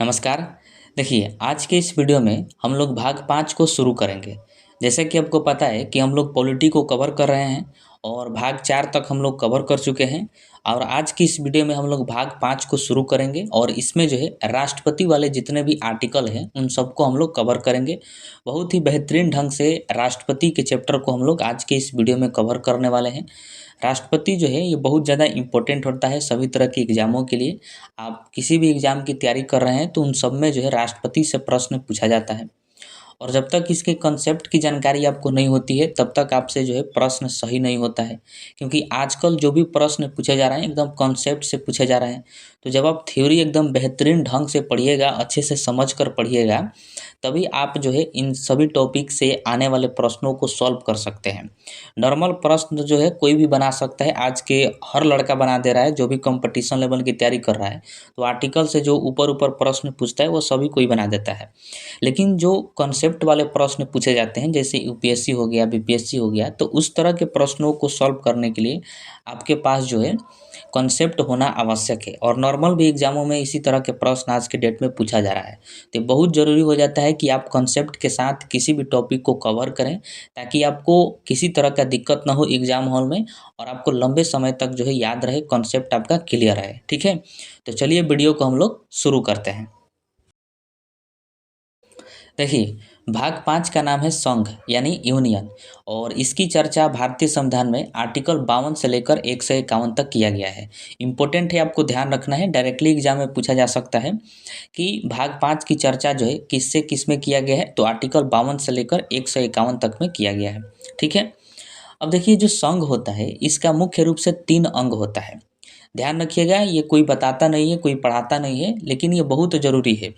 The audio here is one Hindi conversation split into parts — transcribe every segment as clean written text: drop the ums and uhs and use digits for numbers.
नमस्कार। देखिए, आज के इस वीडियो में हम लोग भाग 5 को शुरू करेंगे। जैसे कि आपको पता है कि हम लोग पॉलिटी को कवर कर रहे हैं और भाग 4 तक हम लोग कवर कर चुके हैं और आज की इस वीडियो में हम लोग भाग 5 को शुरू करेंगे और इसमें जो है राष्ट्रपति वाले जितने भी आर्टिकल हैं, उन सबको हम लोग कवर करेंगे। बहुत ही बेहतरीन ढंग से राष्ट्रपति के चैप्टर को हम लोग आज के इस वीडियो में कवर करने वाले हैं। राष्ट्रपति जो है ये बहुत ज़्यादा इम्पोर्टेंट होता है सभी तरह के एग्ज़ामों के लिए। आप किसी भी एग्ज़ाम की तैयारी कर रहे हैं तो उन सब में जो है राष्ट्रपति से प्रश्न पूछा जाता है और जब तक इसके कॉन्सेप्ट की जानकारी आपको नहीं होती है तब तक आपसे जो है प्रश्न सही नहीं होता है, क्योंकि आजकल जो भी प्रश्न पूछे जा रहे हैं एकदम कॉन्सेप्ट से पूछे जा रहे हैं। तो जब आप थ्योरी एकदम बेहतरीन ढंग से पढ़िएगा, अच्छे से समझ कर पढ़िएगा, तभी आप जो है इन सभी टॉपिक से आने वाले प्रश्नों को सॉल्व कर सकते हैं। नॉर्मल प्रश्न जो है कोई भी बना सकता है, आज के हर लड़का बना दे रहा है जो भी कंपटीशन लेवल की तैयारी कर रहा है। तो आर्टिकल से जो ऊपर ऊपर प्रश्न पूछता है वो सभी कोई बना देता है, लेकिन जो कॉन्सेप्ट वाले प्रश्न पूछे जाते हैं जैसे यूपीएससी हो गया, बीपीएससी हो गया, तो उस तरह के प्रश्नों को सॉल्व करने के लिए आपके पास जो है कॉन्सेप्ट होना आवश्यक है और नॉर्मल भी एग्जामों में इसी तरह के प्रश्न आज के डेट में पूछा जा रहा है। तो बहुत ज़रूरी हो जाता है कि आप कॉन्सेप्ट के साथ किसी भी टॉपिक को कवर करें ताकि आपको किसी तरह का दिक्कत ना हो एग्जाम हॉल में और आपको लंबे समय तक जो है याद रहे, कॉन्सेप्ट आपका क्लियर रहे। ठीक है, तो चलिए वीडियो को हम लोग शुरू करते हैं। देखिए, भाग 5 का नाम है संघ यानी यूनियन और इसकी चर्चा भारतीय संविधान में आर्टिकल 52 से लेकर 151 तक किया गया है। इम्पोर्टेंट है, आपको ध्यान रखना है, डायरेक्टली एग्जाम में पूछा जा सकता है कि भाग 5 की चर्चा जो है किससे किसमें किया गया है, तो आर्टिकल 52 से लेकर 151 तक में किया गया है। ठीक है, अब देखिए जो संघ होता है इसका मुख्य रूप से 3 अंग होता है। ध्यान रखिएगा, ये कोई बताता नहीं है, कोई पढ़ाता नहीं है, लेकिन ये बहुत ज़रूरी है,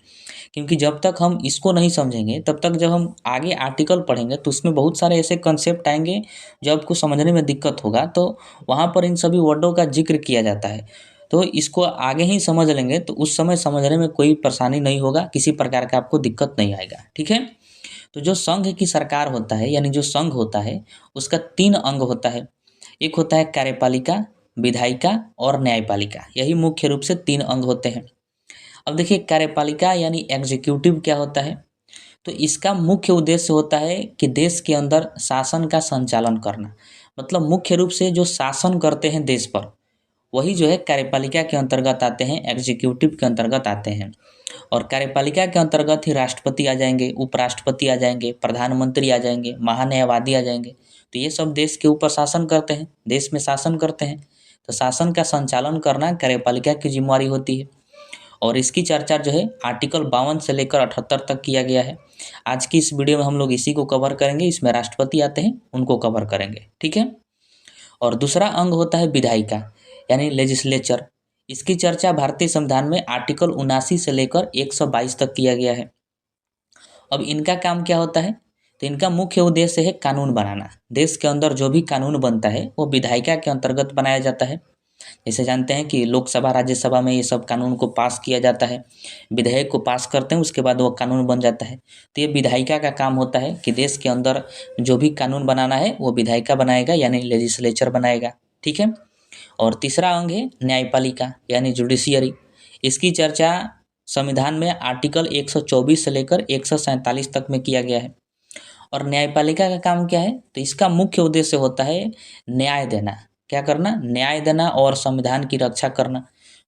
क्योंकि जब तक हम इसको नहीं समझेंगे तब तक जब हम आगे आर्टिकल पढ़ेंगे तो उसमें बहुत सारे ऐसे कंसेप्ट आएंगे जो आपको समझने में दिक्कत होगा। तो वहाँ पर इन सभी वर्डों का जिक्र किया जाता है, तो इसको आगे ही समझ लेंगे तो उस समय समझने में कोई परेशानी नहीं होगा, किसी प्रकार का आपको दिक्कत नहीं आएगा। ठीक है, तो जो संघ की सरकार होता है यानी जो संघ होता है उसका 3 अंग होता है। एक होता है कार्यपालिका, विधायिका और न्यायपालिका, यही मुख्य रूप से 3 अंग होते हैं। अब देखिए कार्यपालिका यानी एग्जीक्यूटिव क्या होता है, तो इसका मुख्य उद्देश्य होता है कि देश के अंदर शासन का संचालन करना। मतलब मुख्य रूप से जो शासन करते हैं देश पर, वही जो है कार्यपालिका के अंतर्गत आते हैं, एग्जीक्यूटिव के अंतर्गत आते हैं। और कार्यपालिका के अंतर्गत ही राष्ट्रपति आ जाएंगे, उपराष्ट्रपति आ जाएंगे, प्रधानमंत्री आ जाएंगे, महान्यायवादी आ जाएंगे। तो ये सब देश के ऊपर शासन करते हैं, देश में शासन करते हैं। तो शासन का संचालन करना कार्यपालिका की जिम्मेवारी होती है और इसकी चर्चा जो है आर्टिकल 52 से लेकर 78 तक किया गया है। आज की इस वीडियो में हम लोग इसी को कवर करेंगे, इसमें राष्ट्रपति आते हैं उनको कवर करेंगे। ठीक है, और दूसरा अंग होता है विधायिका यानी लेजिस्लेचर। इसकी चर्चा भारतीय संविधान में आर्टिकल 79 से लेकर 122 तक किया गया है। अब इनका काम क्या होता है, तो इनका मुख्य उद्देश्य है कानून बनाना। देश के अंदर जो भी कानून बनता है वो विधायिका के अंतर्गत बनाया जाता है। जैसे जानते हैं कि लोकसभा राज्यसभा में ये सब कानून को पास किया जाता है, विधेयक को पास करते हैं, उसके बाद वो कानून बन जाता है। तो ये विधायिका का काम होता है कि देश के अंदर जो भी कानून बनाना है वो विधायिका बनाएगा यानी लेजिस्लेचर बनाएगा। ठीक है, और तीसरा अंग है न्यायपालिका यानी जुडिशियरी। इसकी चर्चा संविधान में आर्टिकल 124 से लेकर 147 तक में किया गया है। और न्यायपालिका का काम क्या है, तो इसका मुख्य उद्देश्य होता है न्याय देना। क्या करना, न्याय देना और संविधान की रक्षा करना।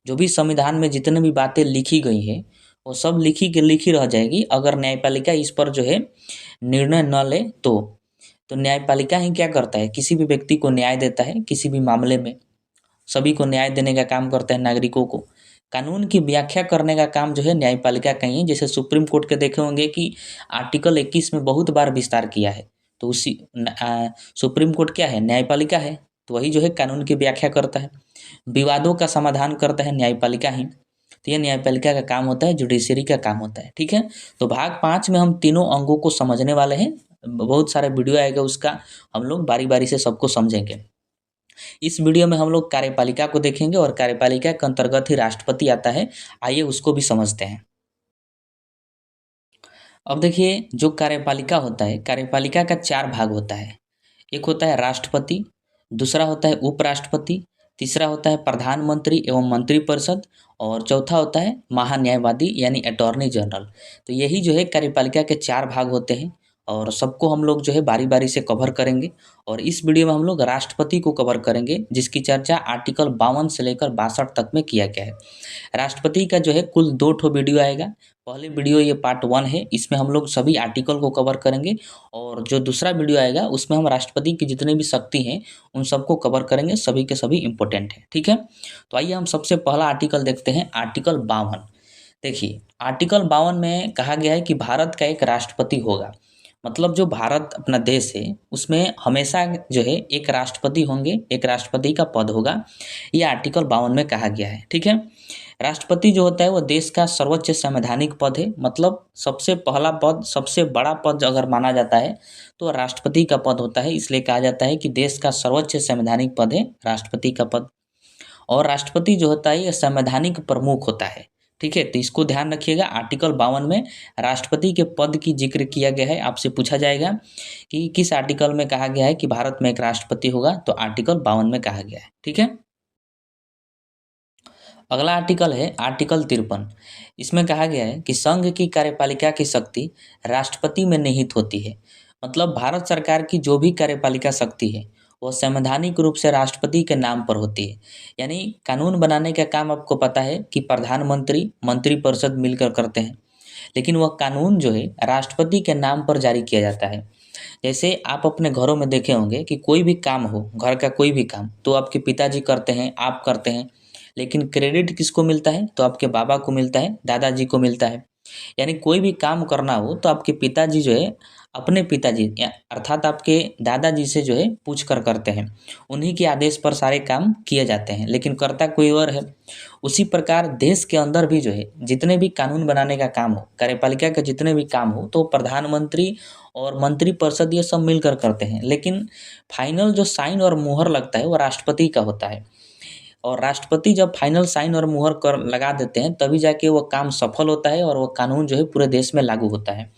जो भी संविधान में जितने भी बातें लिखी गई हैं वो सब लिखी के लिखी रह जाएगी, अगर न्यायपालिका इस पर जो है निर्णय न ले तो न्यायपालिका ही क्या करता है, किसी भी व्यक्ति को न्याय देता है, किसी भी मामले में सभी को न्याय देने का काम करता है, नागरिकों को। कानून की व्याख्या करने का काम जो है न्यायपालिका का ही है। जैसे सुप्रीम कोर्ट के देखे होंगे कि आर्टिकल 21 में बहुत बार विस्तार किया है, तो सुप्रीम कोर्ट क्या है, न्यायपालिका है। तो वही जो है कानून की व्याख्या करता है, विवादों का समाधान करता है न्यायपालिका ही। तो ये न्यायपालिका का काम होता है, जुडिशरी का काम होता है। ठीक है, तो भाग 5 में हम तीनों अंगों को समझने वाले हैं। बहुत सारा वीडियो आएगा, उसका हम लोग बारी बारी से सबको समझेंगे। इस वीडियो में हम लोग कार्यपालिका को देखेंगे और कार्यपालिका के अंतर्गत ही राष्ट्रपति आता है। आइए उसको भी समझते हैं। अब देखिए जो कार्यपालिका होता है, कार्यपालिका का 4 भाग होता है। एक होता है राष्ट्रपति, दूसरा होता है उपराष्ट्रपति, तीसरा होता है प्रधानमंत्री एवं मंत्रिपरिषद, और चौथा होता है महान्यायवादी यानी अटॉर्नी जनरल। तो यही जो है कार्यपालिका के 4 भाग होते हैं, और सबको हम लोग जो है बारी-बारी से कवर करेंगे। और इस वीडियो में हम लोग राष्ट्रपति को कवर करेंगे, जिसकी चर्चा आर्टिकल 52 से लेकर 62 तक में किया गया है। राष्ट्रपति का जो है कुल 2 ठो वीडियो आएगा। पहले वीडियो ये पार्ट 1 है, इसमें हम लोग सभी आर्टिकल को कवर करेंगे, और जो दूसरा वीडियो आएगा उसमें हम राष्ट्रपति की जितने भी शक्ति हैं उन सबको कवर करेंगे, सभी के सभी इम्पोर्टेंट हैं, ठीक है। तो आइए हम सबसे पहला आर्टिकल देखते हैं, आर्टिकल 52। देखिए, आर्टिकल 52 में कहा गया है कि भारत का एक राष्ट्रपति होगा। मतलब जो भारत अपना देश है उसमें हमेशा जो है एक राष्ट्रपति होंगे, एक राष्ट्रपति का पद होगा। ये आर्टिकल 52 में कहा गया है, ठीक है। राष्ट्रपति जो होता है वो देश का सर्वोच्च संवैधानिक पद है। मतलब सबसे पहला पद, सबसे बड़ा पद अगर माना जाता है तो राष्ट्रपति का पद होता है। इसलिए कहा जाता है कि देश का सर्वोच्च संवैधानिक पद है राष्ट्रपति का पद। और राष्ट्रपति जो होता है ये संवैधानिक प्रमुख होता है, ठीक है। तो इसको ध्यान रखिएगा, आर्टिकल 52 में राष्ट्रपति के पद की जिक्र किया गया है। आपसे पूछा जाएगा कि किस आर्टिकल में कहा गया है कि भारत में एक राष्ट्रपति होगा, तो आर्टिकल 52 में कहा गया है, ठीक है। अगला आर्टिकल है आर्टिकल 53। इसमें कहा गया है कि संघ की कार्यपालिका की शक्ति राष्ट्रपति में निहित होती है। मतलब भारत सरकार की जो भी कार्यपालिका शक्ति है वो संवैधानिक रूप से राष्ट्रपति के नाम पर होती है। यानी कानून बनाने का काम आपको पता है कि प्रधानमंत्री, मंत्रिपरिषद मिलकर करते हैं, लेकिन वह कानून जो है राष्ट्रपति के नाम पर जारी किया जाता है। जैसे आप अपने घरों में देखे होंगे कि कोई भी काम हो, घर का कोई भी काम, तो आपके पिताजी करते हैं, आप करते हैं, लेकिन क्रेडिट किसको मिलता है? तो आपके बाबा को मिलता है, दादाजी को मिलता है। यानी कोई भी काम करना हो तो आपके पिताजी जो है अपने पिताजी अर्थात आपके दादाजी से जो है पूछ कर करते हैं। उन्हीं के आदेश पर सारे काम किए जाते हैं, लेकिन करता कोई और है। उसी प्रकार देश के अंदर भी जो है जितने भी कानून बनाने का काम हो, कार्यपालिका के जितने भी काम हो, तो प्रधानमंत्री और मंत्रिपरिषद ये सब मिलकर करते हैं, लेकिन फाइनल जो साइन और मुहर लगता है वो राष्ट्रपति का होता है। और राष्ट्रपति जब फाइनल साइन और मुहर कर लगा देते हैं तभी जाके वो काम सफल होता है और वो कानून जो है पूरे देश में लागू होता है।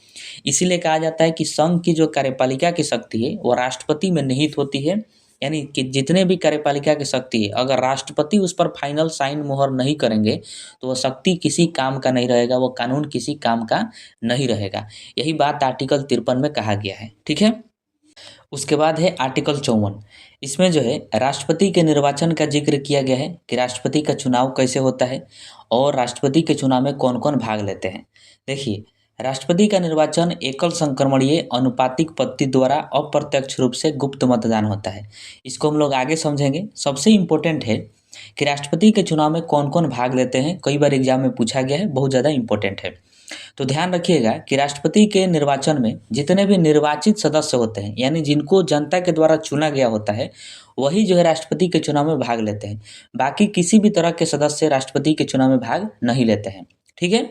इसीलिए कहा जाता है कि संघ की जो कार्यपालिका की शक्ति है वो राष्ट्रपति में निहित होती है। यानी कि जितने भी कार्यपालिका की शक्ति है, अगर राष्ट्रपति उस पर फाइनल साइन मुहर नहीं करेंगे तो वो शक्ति किसी काम का नहीं रहेगा, वो कानून किसी काम का नहीं रहेगा। यही बात आर्टिकल 53 में कहा गया है, ठीक है। उसके बाद है आर्टिकल 54। इसमें जो है राष्ट्रपति के निर्वाचन का जिक्र किया गया है कि राष्ट्रपति का चुनाव कैसे होता है और राष्ट्रपति के चुनाव में कौन कौन भाग लेते हैं। देखिए, राष्ट्रपति का निर्वाचन एकल संक्रमणीय अनुपातिक पद्धति द्वारा अप्रत्यक्ष रूप से गुप्त मतदान होता है। इसको हम लोग आगे समझेंगे। सबसे इम्पोर्टेंट है कि राष्ट्रपति के चुनाव में कौन कौन भाग लेते हैं, कई बार एग्जाम में पूछा गया है, बहुत ज़्यादा इम्पोर्टेंट है। तो ध्यान रखिएगा कि राष्ट्रपति के निर्वाचन में जितने भी निर्वाचित सदस्य होते हैं, यानी जिनको जनता के द्वारा चुना गया होता है, वही जो है राष्ट्रपति के चुनाव में भाग लेते हैं। बाकी किसी भी तरह के सदस्य राष्ट्रपति के चुनाव में भाग नहीं लेते हैं, ठीक है।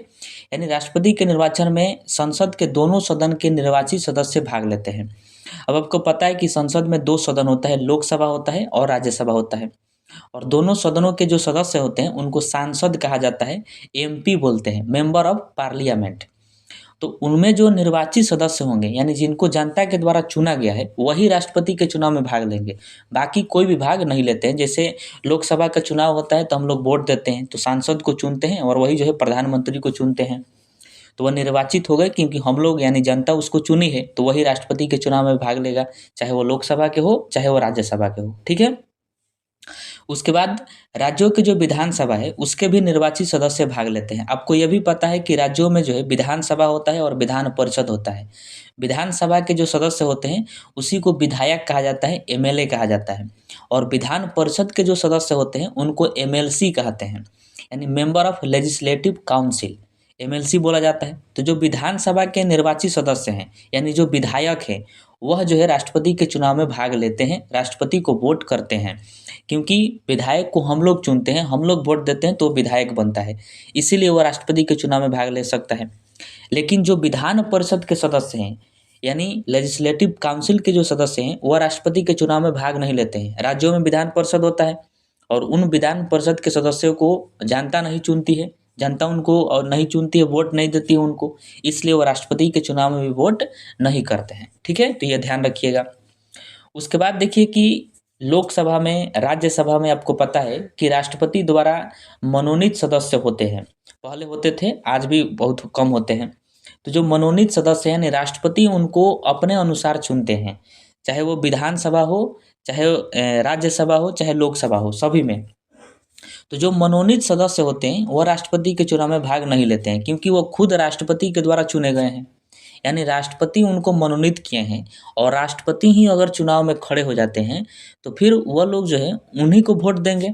यानी राष्ट्रपति के निर्वाचन में संसद के दोनों सदन के निर्वाचित सदस्य भाग लेते हैं। अब आपको पता है कि संसद में 2 सदन होता है, लोकसभा होता है और राज्यसभा होता है। और दोनों सदनों के जो सदस्य होते हैं उनको सांसद कहा जाता है, एमपी बोलते हैं, मेंबर ऑफ पार्लियामेंट। तो उनमें जो निर्वाचित सदस्य होंगे, यानी जिनको जनता के द्वारा चुना गया है, वही राष्ट्रपति के चुनाव में भाग लेंगे। बाकी कोई भी भाग नहीं लेते हैं। जैसे लोकसभा का चुनाव होता है तो हम लोग वोट देते हैं, तो सांसद को चुनते हैं और वही जो है प्रधानमंत्री को चुनते हैं। तो वह निर्वाचित हो गए क्योंकि हम लोग यानी जनता उसको चुनी है, तो वही राष्ट्रपति के चुनाव में भाग लेगा, चाहे वो लोकसभा के हो चाहे वो राज्यसभा के हो, ठीक है। उसके बाद राज्यों की जो विधानसभा है उसके भी निर्वाचित सदस्य भाग लेते हैं। आपको यह भी पता है कि राज्यों में जो है विधानसभा होता है और विधान परिषद होता है। विधानसभा के जो सदस्य होते हैं उसी को विधायक कहा जाता है, एमएलए कहा जाता है। और विधान परिषद के जो सदस्य होते हैं उनको एमएलसी कहते हैं, यानी member of legislative council, MLC बोला जाता है। तो जो विधानसभा के निर्वाचित सदस्य हैं, यानी जो विधायक है, वह जो है राष्ट्रपति के चुनाव में भाग लेते हैं, राष्ट्रपति को वोट करते हैं। क्योंकि विधायक को हम लोग चुनते हैं, हम लोग वोट देते हैं तो विधायक बनता है, इसीलिए वो राष्ट्रपति के चुनाव में भाग ले सकता है। लेकिन जो विधान परिषद के सदस्य हैं, यानी लेजिस्लेटिव काउंसिल के जो सदस्य हैं, वह राष्ट्रपति के चुनाव में भाग नहीं लेते हैं। राज्यों में विधान परिषद होता है और उन विधान परिषद के सदस्यों को जनता नहीं चुनती है, जनता उनको और नहीं चुनती है, वोट नहीं देती है उनको, इसलिए वो राष्ट्रपति के चुनाव में भी वोट नहीं करते हैं, ठीक है। तो ये ध्यान रखिएगा। उसके बाद देखिए कि लोकसभा में, राज्यसभा में आपको पता है कि राष्ट्रपति द्वारा मनोनीत सदस्य होते हैं। पहले होते थे, आज भी बहुत कम होते हैं। तो जो मनोनीत सदस्य हैं, यानी राष्ट्रपति उनको अपने अनुसार चुनते हैं, चाहे वो विधानसभा हो, चाहे राज्यसभा हो, चाहे लोकसभा हो, सभी में। तो जो मनोनीत सदस्य होते हैं वह राष्ट्रपति के चुनाव में भाग नहीं लेते हैं, क्योंकि वो खुद राष्ट्रपति के द्वारा चुने गए हैं। यानी राष्ट्रपति उनको मनोनीत किए हैं, और राष्ट्रपति ही अगर चुनाव में खड़े हो जाते हैं तो फिर वह लोग जो है उन्हीं को वोट देंगे।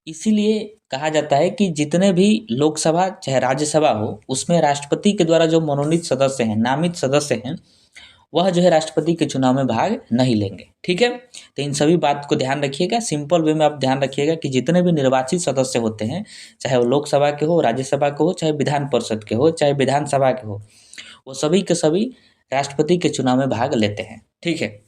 इसीलिए कहा जाता है कि जितने भी लोकसभा चाहे राज्यसभा हो, उसमें राष्ट्रपति के द्वारा जो मनोनीत सदस्य हैं, नामित सदस्य हैं, वह जो है राष्ट्रपति के चुनाव में भाग नहीं लेंगे। ठीक है, तो इन सभी बात को ध्यान रखिएगा। सिंपल वे में आप ध्यान रखिएगा कि जितने भी निर्वाचित सदस्य होते हैं, चाहे वो लोकसभा के हो, राज्यसभा के हो, चाहे विधान परिषद के हो, चाहे विधानसभा के हो, वो सभी के सभी राष्ट्रपति के चुनाव में भाग लेते हैं। ठीक है,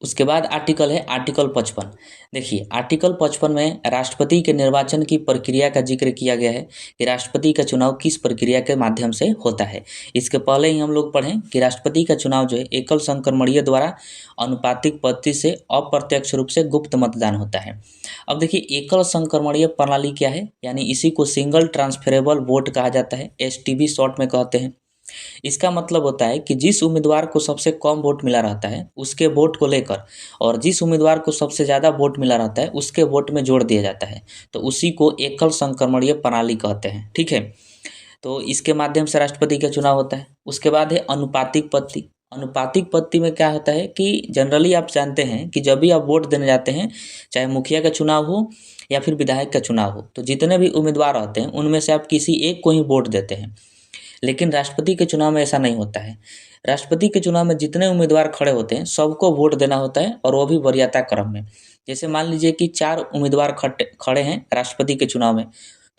उसके बाद आर्टिकल है आर्टिकल 55। देखिए, आर्टिकल 55 में राष्ट्रपति के निर्वाचन की प्रक्रिया का जिक्र किया गया है कि राष्ट्रपति का चुनाव किस प्रक्रिया के माध्यम से होता है। इसके पहले ही हम लोग पढ़ें कि राष्ट्रपति का चुनाव जो है एकल संक्रमणीय द्वारा अनुपातिक पद्धति से अप्रत्यक्ष रूप से गुप्त मतदान होता है। अब देखिए, एकल संक्रमणीय प्रणाली क्या है, यानी इसी को सिंगल ट्रांसफरेबल वोट कहा जाता है, STV शॉर्ट में कहते हैं। इसका मतलब होता है कि जिस उम्मीदवार को सबसे कम वोट मिला रहता है उसके वोट को लेकर, और जिस उम्मीदवार को सबसे ज़्यादा वोट मिला रहता है उसके वोट में जोड़ दिया जाता है, तो उसी को एकल संक्रमणीय प्रणाली कहते हैं। ठीक है, तो इसके माध्यम से राष्ट्रपति का चुनाव होता है। उसके बाद है अनुपातिक पद्धति। अनुपातिक पद्धति में क्या होता है कि जनरली आप जानते हैं कि जब भी आप वोट देने जाते हैं, चाहे मुखिया का चुनाव हो या फिर विधायक का चुनाव हो, तो जितने भी उम्मीदवार होते हैं उनमें से आप किसी एक को ही वोट देते हैं। लेकिन राष्ट्रपति के चुनाव में ऐसा नहीं होता है। राष्ट्रपति के चुनाव में जितने उम्मीदवार खड़े होते हैं सबको वोट देना होता है, और वो भी वरीयता क्रम में। जैसे मान लीजिए कि 4 उम्मीदवार खड़े हैं राष्ट्रपति के चुनाव में,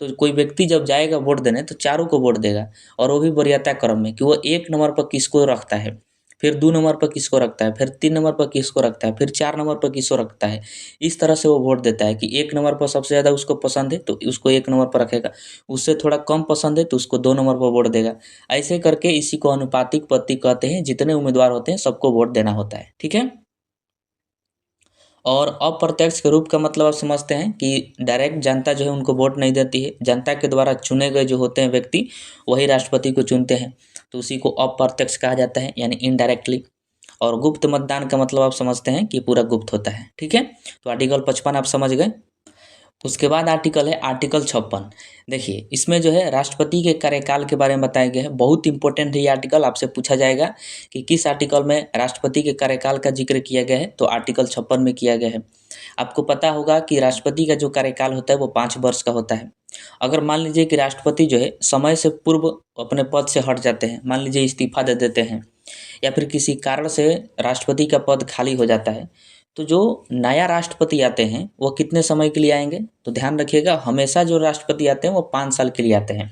तो कोई व्यक्ति जब जाएगा वोट देने तो चारों को वोट देगा, और वो भी वरीयता क्रम में कि वो 1 नंबर पर किसको रखता है, फिर 2 नंबर पर किसको रखता है, फिर 3 नंबर पर किसको रखता है, फिर 4 नंबर पर किसको रखता है। इस तरह से वो वोट देता है कि 1 नंबर पर सबसे ज़्यादा उसको पसंद है तो उसको 1 नंबर पर रखेगा, उससे थोड़ा कम पसंद है तो उसको 2 नंबर पर वोट देगा। ऐसे करके इसी को अनुपातिक पद्धति कहते हैं। जितने उम्मीदवार होते हैं सबको वोट देना होता है। ठीक है, और अप्रत्यक्ष के रूप का मतलब आप समझते हैं कि डायरेक्ट जनता जो है उनको वोट नहीं देती है, जनता के द्वारा चुने गए जो होते हैं व्यक्ति वही राष्ट्रपति को चुनते हैं, तो उसी को अप्रत्यक्ष कहा जाता है, यानी इनडायरेक्टली। और गुप्त मतदान का मतलब आप समझते हैं कि पूरा गुप्त होता है। ठीक है, तो आर्टिकल 55 आप समझ गए। उसके बाद आर्टिकल है आर्टिकल 56। देखिए, इसमें जो है राष्ट्रपति के कार्यकाल के बारे में बताया गया है। बहुत इंपॉर्टेंट है ये आर्टिकल, आपसे पूछा जाएगा कि किस आर्टिकल में राष्ट्रपति के कार्यकाल का जिक्र किया गया है, तो आर्टिकल 56 में किया गया है। आपको पता होगा कि राष्ट्रपति का जो कार्यकाल होता है वो 5 वर्ष का होता है। अगर मान लीजिए कि राष्ट्रपति जो है समय से पूर्व अपने पद से हट जाते हैं, मान लीजिए इस्तीफा दे देते हैं, या फिर किसी कारण से राष्ट्रपति का पद खाली हो जाता है, तो जो नया राष्ट्रपति आते हैं वो कितने समय के लिए आएंगे, तो ध्यान रखिएगा, हमेशा जो राष्ट्रपति आते हैं वो 5 साल के लिए आते हैं।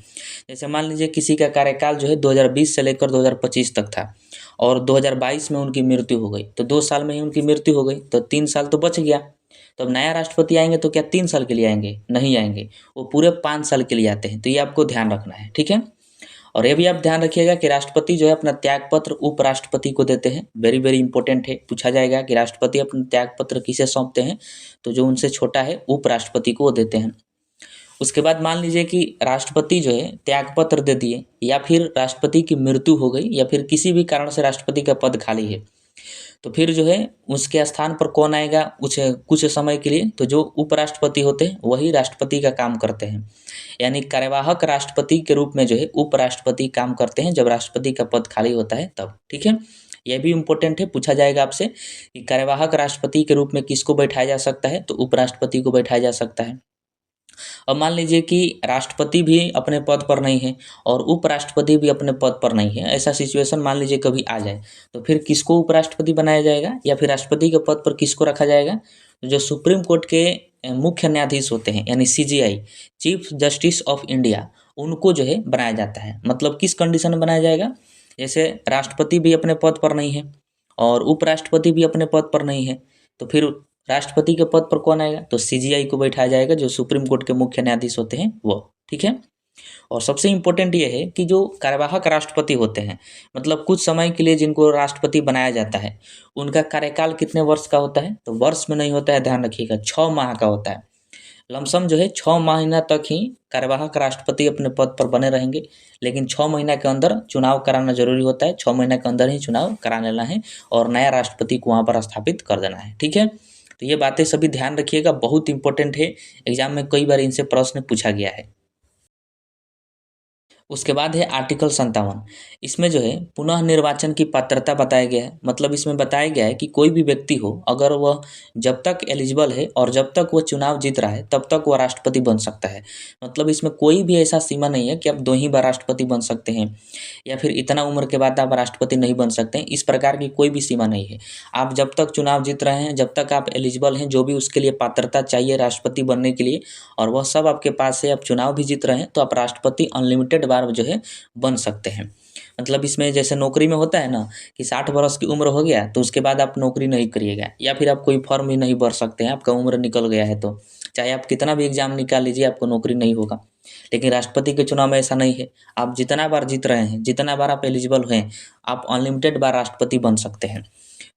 जैसे मान लीजिए किसी का कार्यकाल जो है 2020 से लेकर 2025 तक था, और 2022 में उनकी मृत्यु हो गई, तो 2 साल में ही उनकी मृत्यु हो गई, तो 3 साल तो बच गया। तो अब नया राष्ट्रपति आएंगे तो क्या 3 साल के लिए आएंगे? नहीं आएंगे, वो पूरे 5 साल के लिए आते हैं। तो ये आपको ध्यान रखना है। ठीक है, और ये भी आप ध्यान रखिएगा कि राष्ट्रपति जो है अपना त्यागपत्र उपराष्ट्रपति को देते हैं। वेरी वेरी इंपॉर्टेंट है, पूछा जाएगा कि राष्ट्रपति अपना त्यागपत्र किसे सौंपते हैं, तो जो उनसे छोटा है उपराष्ट्रपति को वो देते हैं। उसके बाद मान लीजिए कि राष्ट्रपति जो है त्यागपत्र दे दिए, या फिर राष्ट्रपति की मृत्यु हो गई, या फिर किसी भी कारण से राष्ट्रपति का पद खाली है, तो फिर जो है उसके स्थान पर कौन आएगा कुछ समय के लिए, तो जो उपराष्ट्रपति होते हैं वही राष्ट्रपति का काम करते हैं। यानी कार्यवाहक राष्ट्रपति के रूप में जो है उपराष्ट्रपति काम करते हैं जब राष्ट्रपति का पद खाली होता है तब। ठीक है, यह भी इम्पोर्टेंट है, पूछा जाएगा आपसे कि कार्यवाहक राष्ट्रपति के रूप में किसको बैठाया जा सकता है, तो उपराष्ट्रपति को बैठाया जा सकता है। अब मान लीजिए कि राष्ट्रपति भी अपने पद पर नहीं है और उपराष्ट्रपति भी अपने पद पर नहीं है, ऐसा सिचुएशन मान लीजिए कभी आ जाए, तो फिर किसको उपराष्ट्रपति बनाया जाएगा या फिर राष्ट्रपति के पद पर किसको रखा जाएगा? तो जो सुप्रीम कोर्ट के मुख्य न्यायाधीश होते हैं, यानी CJI, chief justice of India, उनको जो है बनाया जाता है। मतलब किस कंडीशन में बनाया जाएगा? जैसे राष्ट्रपति भी अपने पद पर नहीं है और उपराष्ट्रपति भी अपने पद पर नहीं है, तो फिर राष्ट्रपति के पद पर कौन आएगा? तो CJI को बैठाया जाएगा, जो सुप्रीम कोर्ट के मुख्य न्यायाधीश होते हैं वो। ठीक है, और सबसे इम्पोर्टेंट ये है कि जो कार्यवाहक राष्ट्रपति होते हैं, मतलब कुछ समय के लिए जिनको राष्ट्रपति बनाया जाता है, उनका कार्यकाल कितने वर्ष का होता है? तो वर्ष में नहीं होता है, ध्यान रखिएगा, 6 माह का होता है। लमसम जो है 6 महीना तक ही कार्यवाहक राष्ट्रपति अपने पद पर बने रहेंगे, लेकिन 6 महीना के अंदर चुनाव कराना ज़रूरी होता है। 6 महीने के अंदर ही चुनाव करा लेना है और नया राष्ट्रपति को वहाँ पर स्थापित कर देना है, ठीक है? तो ये बातें सभी ध्यान रखिएगा, बहुत इंपॉर्टेंट है, एग्जाम में कई बार इनसे प्रश्न पूछा गया है। उसके बाद है आर्टिकल 57। इसमें जो है पुनः निर्वाचन की पात्रता बताया गया है, मतलब इसमें बताया गया है कि कोई भी व्यक्ति हो, अगर वह जब तक एलिजिबल है और जब तक वह चुनाव जीत रहा है तब तक वह राष्ट्रपति बन सकता है। मतलब इसमें कोई भी ऐसा सीमा नहीं है कि आप 2 ही बार राष्ट्रपति बन सकते हैं या फिर इतना उम्र के बाद आप राष्ट्रपति नहीं बन सकते हैं, इस प्रकार की कोई भी सीमा नहीं है। आप जब तक चुनाव जीत रहे हैं, जब तक आप एलिजिबल हैं, जो भी उसके लिए पात्रता चाहिए राष्ट्रपति बनने के लिए, और वह सब आपके पास है, आप चुनाव भी जीत रहे हैं, तो आप राष्ट्रपति अनलिमिटेड बार जो है बन सकते हैं। मतलब इसमें जैसे नौकरी में होता है ना कि 60 वर्ष की उम्र हो गया तो उसके बाद आप नौकरी नहीं करिएगा या फिर आप कोई फॉर्म भी नहीं भर सकते हैं, आपका उम्र निकल गया है तो चाहे आप कितना भी एग्जाम निकाल लीजिए आपको नौकरी नहीं होगा। लेकिन राष्ट्रपति के चुनाव में ऐसा नहीं है, आप जितना बार जीत रहे हैं, जितना बार आप एलिजिबल हैं, आप अनलिमिटेड बार राष्ट्रपति बन सकते हैं।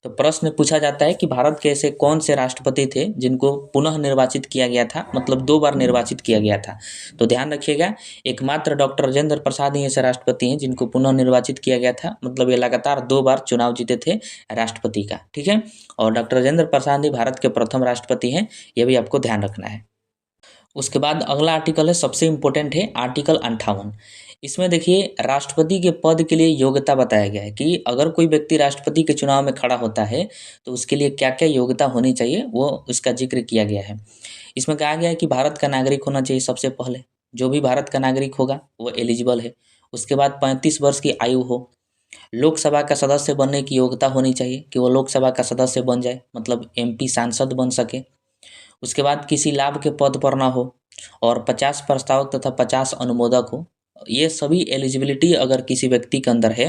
तो प्रश्न पूछा जाता है कि भारत के ऐसे कौन से राष्ट्रपति थे जिनको पुनः निर्वाचित किया गया था, मतलब 2 बार निर्वाचित किया गया था। तो ध्यान रखिएगा, एकमात्र डॉक्टर राजेंद्र प्रसाद ही ऐसे राष्ट्रपति हैं जिनको पुनः निर्वाचित किया गया था, मतलब ये लगातार 2 बार चुनाव जीते थे राष्ट्रपति का, ठीक है? और डॉक्टर राजेंद्र प्रसाद ही भारत के प्रथम राष्ट्रपति हैं, ये भी आपको ध्यान रखना है। उसके बाद अगला आर्टिकल है, सबसे इम्पोर्टेंट है आर्टिकल 58। इसमें देखिए राष्ट्रपति के पद के लिए योग्यता बताया गया है कि अगर कोई व्यक्ति राष्ट्रपति के चुनाव में खड़ा होता है तो उसके लिए क्या क्या योग्यता होनी चाहिए, वो उसका जिक्र किया गया है। इसमें कहा गया है कि भारत का नागरिक होना चाहिए सबसे पहले, जो भी भारत का नागरिक होगा वो एलिजिबल है। उसके बाद 35 वर्ष की आयु हो, लोकसभा का सदस्य बनने की योग्यता होनी चाहिए कि वो लोकसभा का सदस्य बन जाए, मतलब MP सांसद बन सके। उसके बाद किसी लाभ के पद पर ना हो और 50 प्रस्तावक तथा 50 अनुमोदक हो। ये सभी एलिजिबिलिटी अगर किसी व्यक्ति के अंदर है,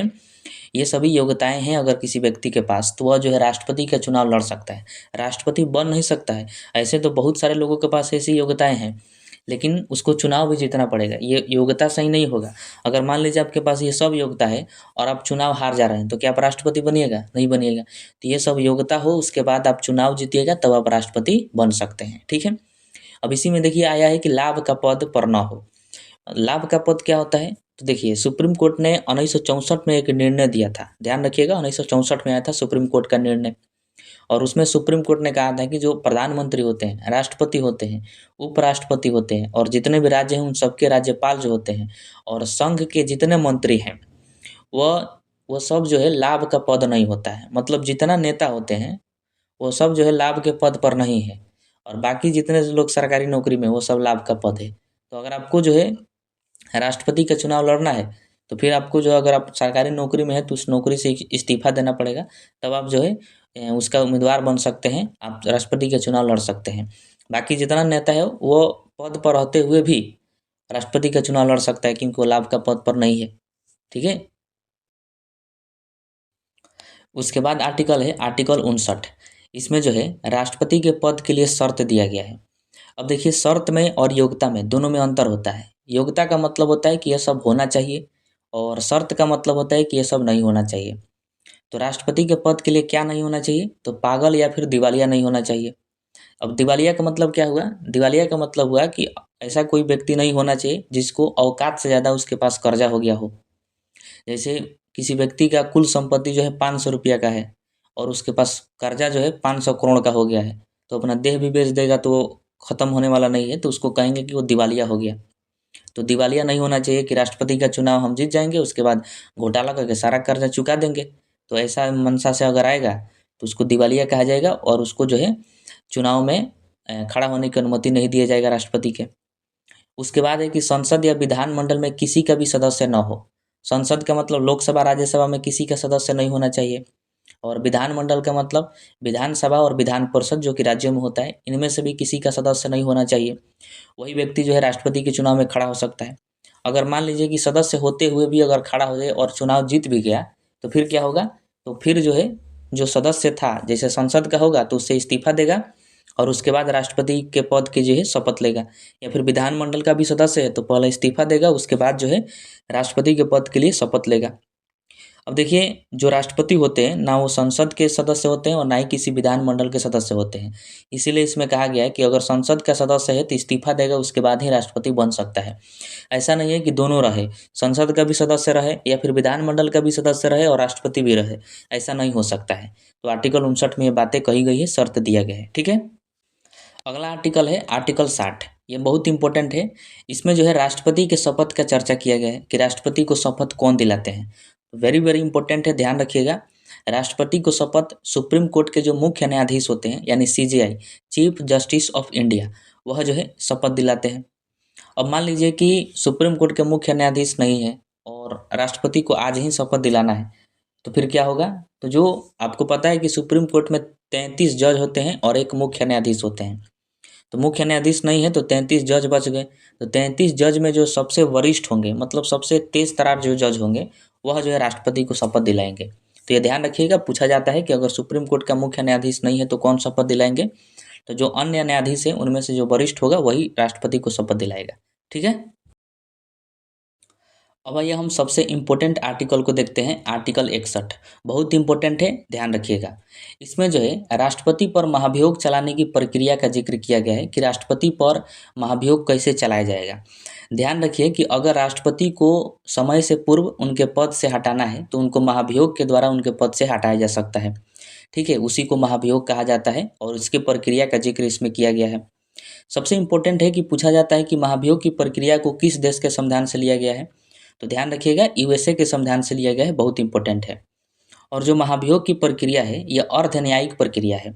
ये सभी योग्यताएं हैं अगर किसी व्यक्ति के पास, तो वह जो है राष्ट्रपति का चुनाव लड़ सकता है। राष्ट्रपति बन नहीं सकता है, ऐसे तो बहुत सारे लोगों के पास ऐसी योग्यताएं हैं, लेकिन उसको चुनाव भी जीतना पड़ेगा। ये योग्यता सही नहीं होगा। अगर मान लीजिए आपके पास ये सब योग्यता है और आप चुनाव हार जा रहे हैं तो क्या आप राष्ट्रपति बनिएगा? नहीं बनिएगा। तो ये सब योग्यता हो, उसके बाद आप चुनाव जीतिएगा तब आप राष्ट्रपति बन सकते हैं, ठीक है? अब इसी में देखिए आया है कि लाभ का पद पर न हो। लाभ का पद क्या होता है? तो देखिए सुप्रीम कोर्ट ने 1964 में एक निर्णय दिया था, ध्यान रखिएगा 1964 में आया था सुप्रीम कोर्ट का निर्णय, और उसमें सुप्रीम कोर्ट ने कहा था कि जो प्रधानमंत्री होते हैं, राष्ट्रपति होते हैं, उपराष्ट्रपति होते हैं और जितने भी राज्य हैं उन सबके राज्यपाल जो होते हैं और संघ के जितने मंत्री हैं, वह सब जो है लाभ का पद नहीं होता है। मतलब जितना नेता होते हैं वो सब जो है लाभ के पद पर नहीं है और बाकी जितने लोग सरकारी नौकरी में वो सब लाभ का पद है। तो अगर आपको जो है राष्ट्रपति का चुनाव लड़ना है तो फिर आपको जो, अगर आप सरकारी नौकरी में है तो उस नौकरी से इस्तीफा देना पड़ेगा, तब आप जो है उसका उम्मीदवार बन सकते हैं, आप राष्ट्रपति का चुनाव लड़ सकते हैं। बाकी जितना नेता है वो पद पर रहते हुए भी राष्ट्रपति का चुनाव लड़ सकता है क्योंकि वो लाभ का पद पर नहीं है, ठीक है? उसके बाद आर्टिकल है आर्टिकल 59। इसमें जो है राष्ट्रपति के पद के लिए शर्त दिया गया है। अब देखिए शर्त में और योग्यता में दोनों में अंतर होता है। योग्यता का मतलब होता है कि यह सब होना चाहिए और शर्त का मतलब होता है कि यह सब नहीं होना चाहिए। तो राष्ट्रपति के पद के लिए क्या नहीं होना चाहिए? तो पागल या फिर दिवालिया नहीं होना चाहिए। अब दिवालिया का मतलब क्या हुआ? दिवालिया का मतलब हुआ कि ऐसा कोई व्यक्ति नहीं होना चाहिए जिसको औकात से ज़्यादा उसके पास कर्जा हो गया हो। जैसे किसी व्यक्ति का कुल संपत्ति जो है 500 रुपया का है और उसके पास कर्जा जो है 500 करोड़ का हो गया है, तो अपना देह भी बेच देगा तो वो ख़त्म होने वाला नहीं है, तो उसको कहेंगे कि वो दिवालिया हो गया। तो दिवालिया नहीं होना चाहिए कि राष्ट्रपति का चुनाव हम जीत जाएंगे उसके बाद घोटाला करके सारा कर्जा चुका देंगे। तो ऐसा मंशा से अगर आएगा तो उसको दिवालिया कहा जाएगा और उसको जो है चुनाव में खड़ा होने की अनुमति नहीं दिया जाएगा राष्ट्रपति के। उसके बाद है कि संसद या विधानमंडल में किसी का भी सदस्य न हो। संसद का मतलब लोकसभा राज्यसभा में किसी का सदस्य नहीं होना चाहिए और विधानमंडल का मतलब विधानसभा और विधान परिषद जो कि राज्यों में होता है, इनमें से भी किसी का सदस्य नहीं होना चाहिए। वही व्यक्ति जो है राष्ट्रपति के चुनाव में खड़ा हो सकता है। अगर मान लीजिए कि सदस्य होते हुए भी अगर खड़ा हो जाए और चुनाव जीत भी गया तो फिर क्या होगा? तो फिर जो है जो सदस्य था, जैसे संसद का होगा तो उससे इस्तीफा देगा और उसके बाद राष्ट्रपति के पद की जो है शपथ लेगा। या फिर विधानमंडल का भी सदस्य है तो पहले इस्तीफा देगा, उसके बाद जो है राष्ट्रपति के पद के लिए शपथ लेगा। अब देखिए, जो राष्ट्रपति होते हैं ना वो संसद के सदस्य होते हैं और ना ही किसी विधानमंडल के सदस्य होते हैं। इसीलिए इसमें कहा गया है कि अगर संसद का सदस्य है तो इस्तीफा देगा, उसके बाद ही राष्ट्रपति बन सकता है। ऐसा नहीं है कि दोनों रहे, संसद का भी सदस्य रहे या फिर विधानमंडल का भी सदस्य रहे और राष्ट्रपति भी रहे, ऐसा नहीं हो सकता है। तो आर्टिकल 59 में ये बातें कही गई है, शर्त दिया गया है। ठीक है, अगला आर्टिकल है आर्टिकल 60। ये बहुत इंपॉर्टेंट है। इसमें जो है राष्ट्रपति के शपथ का चर्चा किया गया है कि राष्ट्रपति को शपथ कौन दिलाते हैं। वेरी वेरी इंपॉर्टेंट है, ध्यान रखिएगा। राष्ट्रपति को शपथ सुप्रीम कोर्ट के जो मुख्य न्यायाधीश होते हैं यानी CJI, chief justice of India, वह जो है शपथ दिलाते हैं। अब मान लीजिए कि सुप्रीम कोर्ट के मुख्य न्यायाधीश नहीं है और राष्ट्रपति को आज ही शपथ दिलाना है, तो फिर क्या होगा? तो जो आपको पता है कि सुप्रीम कोर्ट में 33 जज होते हैं और एक मुख्य न्यायाधीश होते हैं। तो मुख्य न्यायाधीश नहीं है तो 33 जज बच गए। तो 33 जज में जो सबसे वरिष्ठ होंगे, मतलब सबसे तेज तरार जो जज होंगे, वह जो है राष्ट्रपति को शपथ दिलाएंगे। तो ये ध्यान रखिएगा, पूछा जाता है कि अगर सुप्रीम कोर्ट का मुख्य न्यायाधीश नहीं है तो कौन शपथ दिलाएंगे? तो जो अन्य न्यायाधीश है उनमें से जो वरिष्ठ होगा वही राष्ट्रपति को शपथ दिलाएगा। ठीक है, अब आइए हम सबसे इम्पोर्टेंट आर्टिकल को देखते हैं, आर्टिकल 61। बहुत इंपॉर्टेंट है, ध्यान रखिएगा। इसमें जो है राष्ट्रपति पर महाभियोग चलाने की प्रक्रिया का जिक्र किया गया है कि राष्ट्रपति पर महाभियोग कैसे चलाया जाएगा। ध्यान रखिए कि अगर राष्ट्रपति को समय से पूर्व उनके पद से हटाना है तो उनको महाभियोग के द्वारा उनके पद से हटाया जा सकता है। ठीक है, उसी को महाभियोग कहा जाता है और इसके प्रक्रिया का जिक्र इसमें किया गया है। सबसे इम्पोर्टेंट है कि पूछा जाता है कि महाभियोग की प्रक्रिया को किस देश के संविधान से लिया गया है। तो ध्यान रखिएगा, यूएसए के संविधान से लिया गया है, बहुत इंपॉर्टेंट है। और जो महाभियोग की प्रक्रिया है यह अर्ध न्यायिक प्रक्रिया है।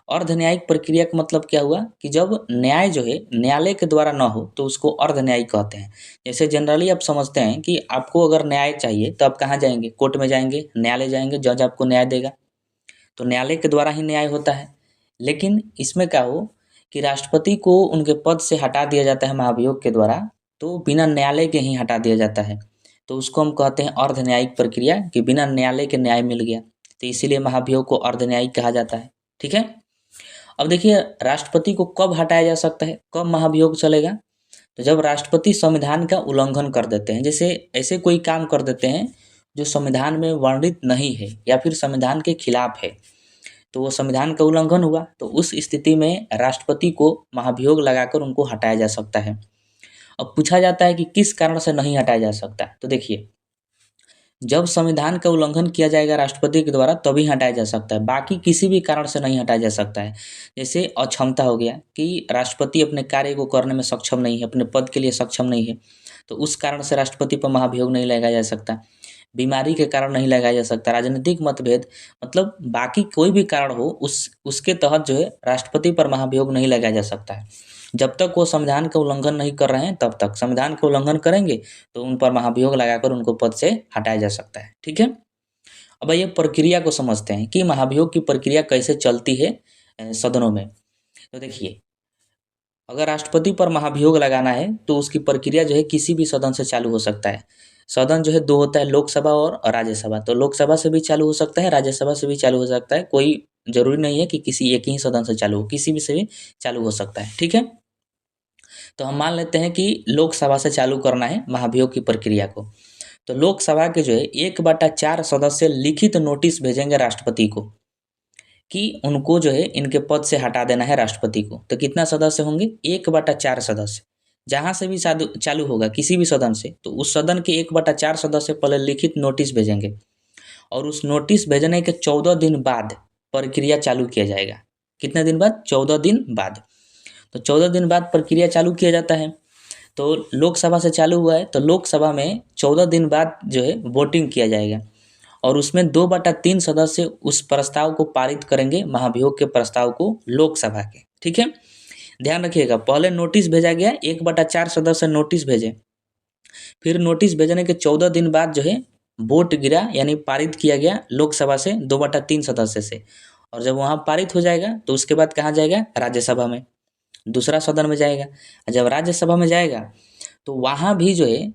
अर्ध न्यायिक प्रक्रिया का मतलब क्या हुआ कि जब न्याय जो है न्यायालय के द्वारा न हो तो उसको अर्ध न्यायिक कहते हैं। जैसे जनरली आप समझते हैं कि आपको अगर न्याय चाहिए तो आप कहाँ जाएंगे? कोर्ट में जाएंगे, न्यायालय जाएंगे, जज आपको न्याय देगा। तो न्यायालय के द्वारा ही न्याय होता है। लेकिन इसमें क्या हो कि राष्ट्रपति को उनके पद से हटा दिया जाता है महाभियोग के द्वारा, तो बिना न्यायालय के ही हटा दिया जाता है। तो उसको हम कहते हैं अर्ध न्यायिक प्रक्रिया, कि बिना न्यायालय के न्याय मिल गया, तो इसीलिए महाभियोग को अर्ध न्यायिक कहा जाता है। ठीक है, अब देखिए राष्ट्रपति को कब हटाया जा सकता है, कब महाभियोग चलेगा? तो जब राष्ट्रपति संविधान का उल्लंघन कर देते हैं, जैसे ऐसे कोई काम कर देते हैं जो संविधान में वर्णित नहीं है या फिर संविधान के खिलाफ है, तो वो संविधान का उल्लंघन हुआ। तो उस स्थिति में राष्ट्रपति को महाभियोग लगाकर उनको हटाया जा सकता है। अब पूछा जाता है कि किस कारण से नहीं हटाया जा सकता? तो देखिए, जब संविधान का उल्लंघन किया जाएगा राष्ट्रपति के द्वारा तभी हटाया जा सकता है, बाकी किसी भी कारण से नहीं हटाया जा सकता है। जैसे अक्षमता हो गया कि राष्ट्रपति अपने कार्य को करने में सक्षम नहीं है, अपने पद के लिए सक्षम नहीं है, तो उस कारण से राष्ट्रपति पर महाभियोग नहीं लगाया जा सकता। बीमारी के कारण नहीं लगाया जा सकता, राजनीतिक मतभेद, मतलब बाकी कोई भी कारण हो उसके तहत जो है राष्ट्रपति पर महाभियोग नहीं लगाया जा सकता है। जब तक वो संविधान का उल्लंघन नहीं कर रहे हैं तब तक। संविधान का उल्लंघन करेंगे तो उन पर महाभियोग लगाकर उनको पद से हटाया जा सकता है। ठीक है, अब ये प्रक्रिया को समझते हैं कि महाभियोग की प्रक्रिया कैसे चलती है सदनों में। तो देखिए, अगर राष्ट्रपति पर महाभियोग लगाना है तो उसकी प्रक्रिया जो है किसी भी सदन से चालू हो सकता है। सदन जो है दो होता है, लोकसभा और राज्यसभा। तो लोकसभा से भी चालू हो सकता है, राज्यसभा से भी चालू हो सकता है। कोई जरूरी नहीं है कि किसी एक ही सदन से चालू हो, किसी भी से भी चालू हो सकता है। ठीक है, तो हम मान लेते हैं कि लोकसभा से चालू करना है महाभियोग की प्रक्रिया को। तो लोकसभा के जो है 1/4 सदस्य लिखित नोटिस भेजेंगे राष्ट्रपति को कि उनको जो है इनके पद से हटा देना है राष्ट्रपति को। तो कितना सदस्य होंगे? 1/4 सदस्य। जहाँ से भी चालू होगा किसी भी सदन से, तो उस सदन के 1/4 सदस्य पहले लिखित नोटिस भेजेंगे और उस नोटिस भेजने के 14 दिन बाद प्रक्रिया चालू किया जाएगा। कितने दिन बाद? 14 दिन बाद। तो 14 दिन बाद प्रक्रिया चालू किया जाता है। तो लोकसभा से चालू हुआ है तो लोकसभा में 14 दिन बाद जो है वोटिंग किया जाएगा और उसमें 2/3 सदस्य उस प्रस्ताव को पारित करेंगे, महाभियोग के प्रस्ताव को, लोकसभा के। ठीक है, ध्यान रखिएगा, पहले नोटिस भेजा गया, 1/4 सदस्य नोटिस भेजे, फिर नोटिस भेजने के 14 दिन बाद जो है वोट गिरा, यानी पारित किया गया लोकसभा से 2/3 सदस्य से। और जब वहाँ पारित हो जाएगा तो उसके बाद कहाँ जाएगा? राज्यसभा में, दूसरा सदन में जाएगा। जब राज्यसभा में जाएगा तो वहाँ भी जो है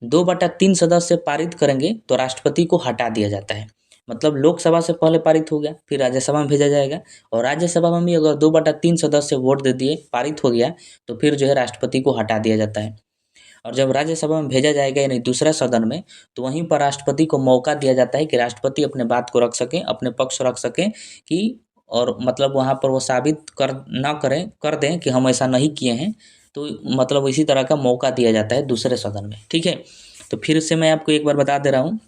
2/3 सदस्य पारित करेंगे तो राष्ट्रपति को हटा दिया जाता है। मतलब लोकसभा से पहले पारित हो गया, फिर राज्यसभा में भेजा जाएगा, और राज्यसभा में भी अगर 2/3 सदस्य वोट दे दिए, पारित हो गया, तो फिर जो है राष्ट्रपति को हटा दिया जाता है। और जब राज्यसभा में भेजा जाएगा यानी दूसरा सदन में, तो वहीं पर राष्ट्रपति को मौका दिया जाता है कि राष्ट्रपति अपने बात को रख सकें, अपने पक्ष रख सकें कि, और मतलब वहाँ पर वो साबित कर दें कि हम ऐसा नहीं किए हैं। तो मतलब इसी तरह का मौका दिया जाता है दूसरे सदन में, ठीक है। तो फिर से मैं आपको एक बार बता दे रहा हूँ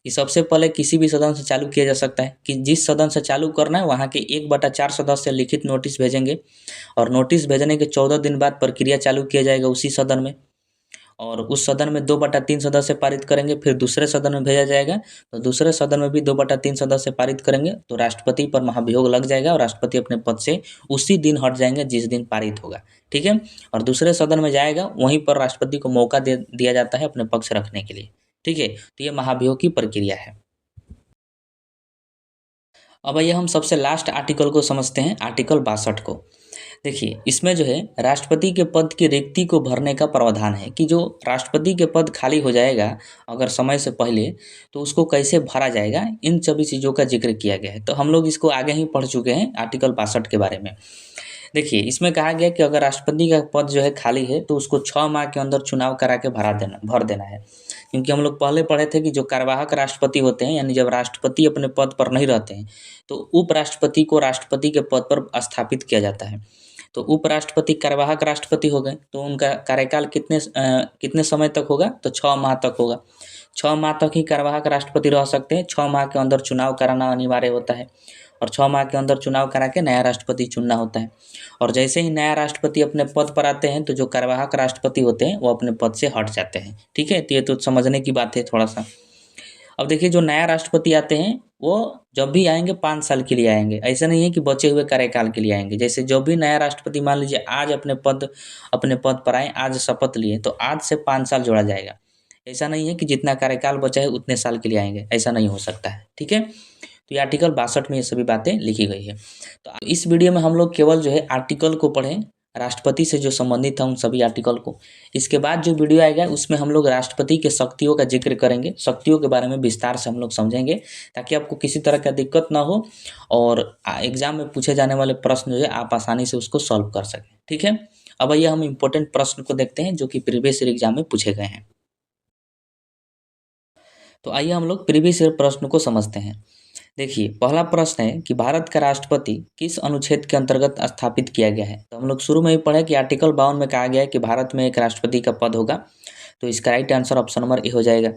कि सबसे पहले किसी भी सदन से चालू किया जा सकता है कि जिस सदन से चालू करना है वहाँ के 1/4 सदस्य लिखित नोटिस भेजेंगे, और नोटिस भेजने के 14 दिन बाद प्रक्रिया चालू किया जाएगा उसी सदन में, और उस सदन में 2/3 सदस्य पारित करेंगे, फिर दूसरे सदन में भेजा जाएगा, तो दूसरे सदन में भी 2/3 सदस्य पारित करेंगे, तो राष्ट्रपति पर महाभियोग लग जाएगा और राष्ट्रपति अपने पद से उसी दिन हट जाएंगे जिस दिन पारित होगा, ठीक है। और दूसरे सदन में जाएगा, वहीं पर राष्ट्रपति को मौका दिया जाता है अपने पक्ष रखने के लिए, ठीक है। तो ये महाभियोग की प्रक्रिया है। अब आइए हम सबसे लास्ट आर्टिकल को समझते हैं, आर्टिकल 62 को। देखिए, इसमें जो है राष्ट्रपति के पद की रिक्ति को भरने का प्रावधान है कि जो राष्ट्रपति के पद खाली हो जाएगा अगर समय से पहले, तो उसको कैसे भरा जाएगा, इन सभी चीज़ों का जिक्र किया गया है। तो हम लोग इसको आगे ही पढ़ चुके हैं आर्टिकल 62 के बारे में। देखिए, इसमें कहा गया कि अगर राष्ट्रपति का पद जो है खाली है, तो उसको 6 माह के अंदर चुनाव करा के भर देना है। क्योंकि हम लोग पहले पढ़े थे कि जो कार्यवाहक राष्ट्रपति होते हैं, यानी जब राष्ट्रपति अपने पद पर नहीं रहते हैं, तो उपराष्ट्रपति को राष्ट्रपति के पद पर स्थापित किया जाता है। तो उपराष्ट्रपति कार्यवाहक राष्ट्रपति हो गए, तो उनका कार्यकाल कितने समय तक होगा, तो 6 माह तक होगा। 6 माह तक ही कार्यवाहक राष्ट्रपति रह सकते हैं। 6 माह के अंदर चुनाव कराना अनिवार्य होता है, और 6 माह के अंदर चुनाव करा के नया राष्ट्रपति चुनना होता है। और जैसे ही नया राष्ट्रपति अपने पद पर आते हैं, तो जो कार्यवाहक राष्ट्रपति होते हैं वो अपने पद से हट जाते हैं, ठीक है। तो ये तो समझने की बात है थोड़ा सा। अब देखिए, जो नया राष्ट्रपति आते हैं वो जब भी आएंगे 5 साल के लिए आएंगे, ऐसा नहीं है कि बचे हुए कार्यकाल के लिए आएंगे। जैसे जो भी नया राष्ट्रपति मान लीजिए आज अपने पद पर आए, आज शपथ लिए, तो आज से 5 साल जोड़ा जाएगा। ऐसा नहीं है कि जितना कार्यकाल बचा है उतने साल के लिए आएंगे, ऐसा नहीं हो सकता है, ठीक है। तो ये आर्टिकल 62 में ये सभी बातें लिखी गई है। तो इस वीडियो में हम लोग केवल जो है आर्टिकल को पढ़ें, राष्ट्रपति से जो संबंधित है उन सभी आर्टिकल को। इसके बाद जो वीडियो आएगा उसमें हम लोग राष्ट्रपति के शक्तियों का जिक्र करेंगे, शक्तियों के बारे में विस्तार से हम लोग समझेंगे, ताकि आपको किसी तरह का दिक्कत ना हो और एग्जाम में पूछे जाने वाले प्रश्न जो है आप आसानी से उसको सॉल्व कर सकें, ठीक है। अब आइए हम इम्पोर्टेंट प्रश्न को देखते हैं जो कि प्रीवियस ईयर एग्जाम में पूछे गए हैं। तो आइए हम लोग प्रीवियस ईयर प्रश्न को समझते हैं। देखिए, पहला प्रश्न है कि भारत का राष्ट्रपति किस अनुच्छेद के अंतर्गत स्थापित किया गया है। तो हम लोग शुरू में ही पढ़े कि आर्टिकल 52 में कहा गया है कि भारत में एक राष्ट्रपति का पद होगा। तो इसका right answer option number A हो जाएगा।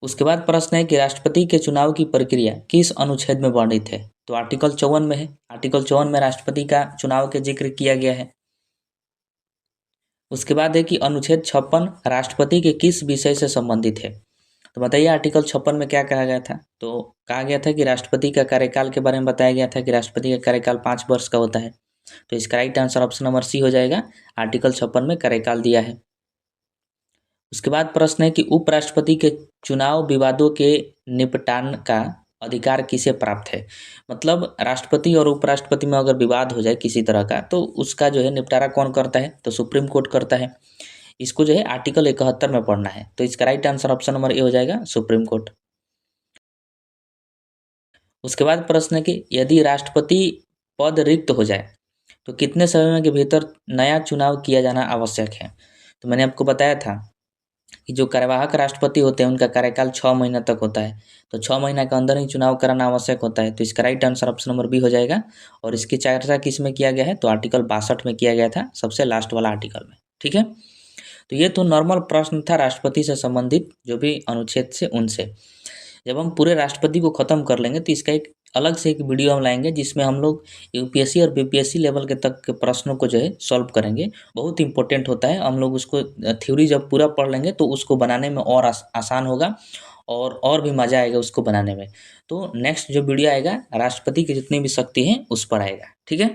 उसके बाद प्रश्न है कि राष्ट्रपति के चुनाव की प्रक्रिया किस अनुच्छेद में वर्णित है। तो आर्टिकल 54 में है। आर्टिकल 54 में राष्ट्रपति का चुनाव के जिक्र किया गया है। उसके बाद है कि अनुच्छेद 56 राष्ट्रपति के किस विषय से संबंधित है। तो बताइए आर्टिकल 56 में क्या कहा गया था। तो कहा गया था कि राष्ट्रपति का कार्यकाल के बारे में बताया गया था कि राष्ट्रपति का कार्यकाल 5 वर्ष का होता है। तो इसका right answer option number C हो जाएगा। आर्टिकल 56 में कार्यकाल दिया है। उसके बाद प्रश्न है कि उपराष्ट्रपति के चुनाव विवादों के निपटान का अधिकार किसे प्राप्त है। मतलब राष्ट्रपति और उपराष्ट्रपति में अगर विवाद हो जाए किसी तरह का, तो उसका जो है निपटारा कौन करता है, तो सुप्रीम कोर्ट करता है। इसको जो है आर्टिकल 71 में पढ़ना है। तो इसका right answer option number A हो जाएगा, सुप्रीम कोर्ट। उसके बाद प्रश्न है कि यदि राष्ट्रपति पद रिक्त हो जाए तो कितने समय के भीतर नया चुनाव किया जाना आवश्यक है। तो मैंने आपको बताया था कि जो कार्यवाहक राष्ट्रपति होते हैं उनका कार्यकाल 6 महीना तक होता है। तो 6 महीना के अंदर ही चुनाव कराना आवश्यक होता है। तो इसका right answer option number B हो जाएगा। और इसकी चर्चा किस में किया गया है, तो आर्टिकल 62 में किया गया था, सबसे लास्ट वाला आर्टिकल में, ठीक है। तो ये तो नॉर्मल प्रश्न था राष्ट्रपति से संबंधित, जो भी अनुच्छेद से उनसे। जब हम पूरे राष्ट्रपति को ख़त्म कर लेंगे तो इसका एक अलग से एक वीडियो हम लाएंगे जिसमें हम लोग यूपीएससी और बीपीएससी लेवल के तक के प्रश्नों को जो है सॉल्व करेंगे। बहुत इंपॉर्टेंट होता है। हम लोग उसको थ्योरी जब पूरा पढ़ लेंगे तो उसको बनाने में और आसान होगा और भी मज़ा आएगा उसको बनाने में। तो नेक्स्ट जो वीडियो आएगा राष्ट्रपति की जितनी भी शक्ति है उस पर आएगा, ठीक है।